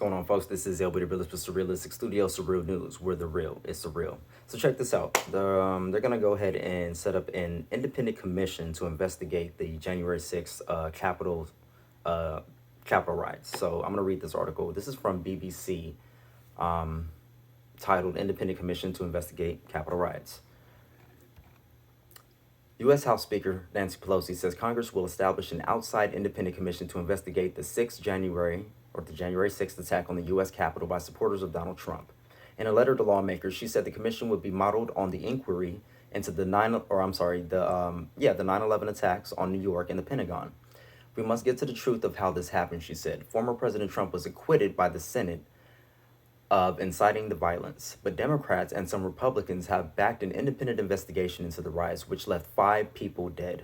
going on, folks? This is LB the Realist with Surrealistic Studio, Surreal News. We're the real. It's surreal. So check this out. They're going to go ahead and set up an independent commission to investigate the January 6th Capitol riots. So I'm going to read this article. This is from BBC, titled Independent Commission to Investigate Capitol Riots. U.S. House Speaker Nancy Pelosi says Congress will establish an outside independent commission to investigate the January 6th attack on the U.S. Capitol by supporters of Donald Trump. In a letter to lawmakers, she said the commission would be modeled on the inquiry into the 9/11 attacks on New York and the Pentagon. We must get to the truth of how this happened, she said. Former President Trump was acquitted by the Senate of inciting the violence, but Democrats and some Republicans have backed an independent investigation into the riots, which left 5 people dead.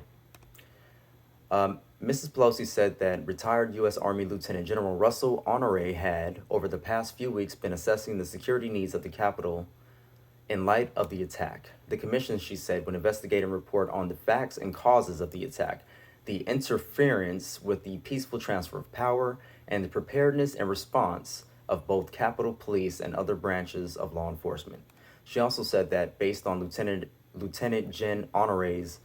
Mrs. Pelosi said that retired U.S. Army Lieutenant General Russell Honore had, over the past few weeks, been assessing the security needs of the Capitol in light of the attack. The commission, she said, would investigate and report on the facts and causes of the attack, the interference with the peaceful transfer of power, and the preparedness and response of both Capitol Police and other branches of law enforcement. She also said that based on Lieutenant Gen Honore's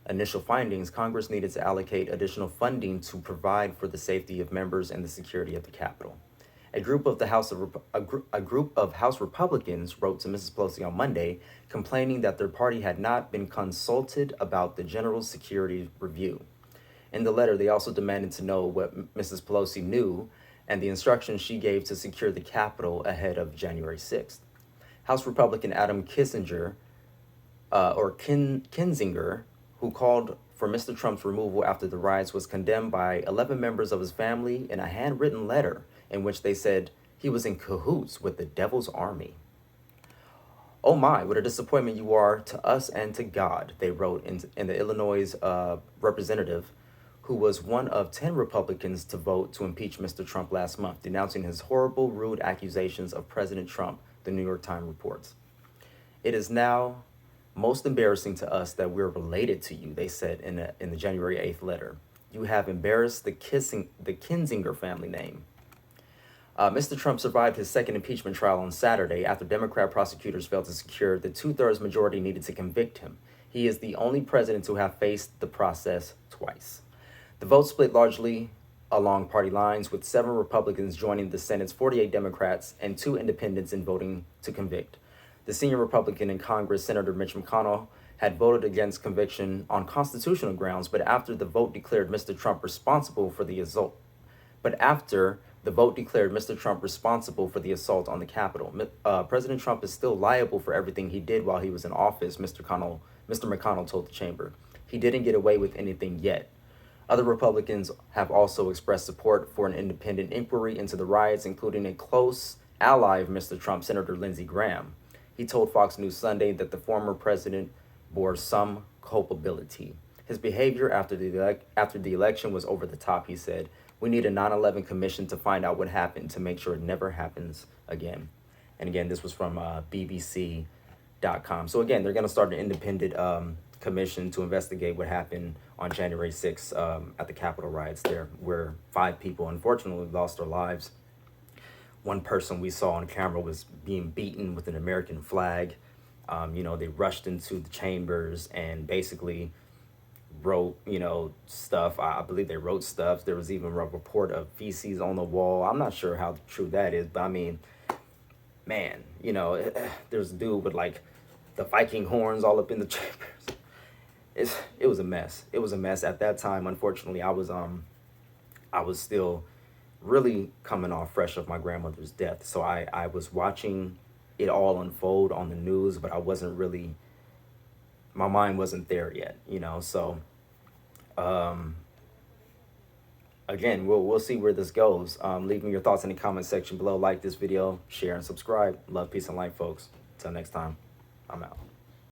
initial findings, Congress needed to allocate additional funding to provide for the safety of members and the security of the Capitol. A group of House Republicans wrote to Mrs. Pelosi on Monday, complaining that their party had not been consulted about the general security review. In the letter, they also demanded to know what Mrs. Pelosi knew and the instructions she gave to secure the Capitol ahead of January 6th. House Republican Adam Kinzinger, who called for Mr. Trump's removal after the riots, was condemned by 11 members of his family in a handwritten letter in which they said he was in cahoots with the devil's army. "Oh my, what a disappointment you are to us and to God," they wrote in the Illinois representative, who was one of 10 Republicans to vote to impeach Mr. Trump last month, denouncing his horrible, rude accusations of President Trump, the New York Times reports. "It is now most embarrassing to us that we're related to you," they said in the January 8th letter. "You have embarrassed the Kinzinger family name." Mr. Trump survived his second impeachment trial on Saturday after Democrat prosecutors failed to secure the 2/3 majority needed to convict him. He is the only president to have faced the process twice. The vote split largely along party lines, with 7 Republicans joining the Senate's 48 Democrats and 2 independents in voting to convict. The senior Republican in Congress, Senator Mitch McConnell, had voted against conviction on constitutional grounds, but after the vote declared Mr. Trump responsible for the assault on the Capitol. President Trump is still liable for everything he did while he was in office, Mr. McConnell told the chamber. He didn't get away with anything yet. Other Republicans have also expressed support for an independent inquiry into the riots, including a close ally of Mr. Trump, Senator Lindsey Graham. He told Fox News Sunday that the former president bore some culpability. His behavior after the election was over the top, he said. "We need a 9/11 commission to find out what happened to make sure it never happens again." And again, this was from BBC.com. So again, they're going to start an independent commission to investigate what happened on January 6th at the Capitol riots there, where 5 people unfortunately lost their lives. One person we saw on camera was being beaten with an American flag. They rushed into the chambers and basically wrote, stuff. I believe they wrote stuff. There was even a report of feces on the wall. I'm not sure how true that is, but I mean, man, there's a dude with like the Viking horns all up in the chambers. It was a mess. It was a mess at that time. Unfortunately, I was still really coming off fresh of my grandmother's death. So I was watching it all unfold on the news, but I wasn't really, my mind wasn't there yet, So again, we'll see where this goes. Leave me your thoughts in the comment section below. Like this video, share, and subscribe. Love, peace, and light, folks. Till next time, I'm out.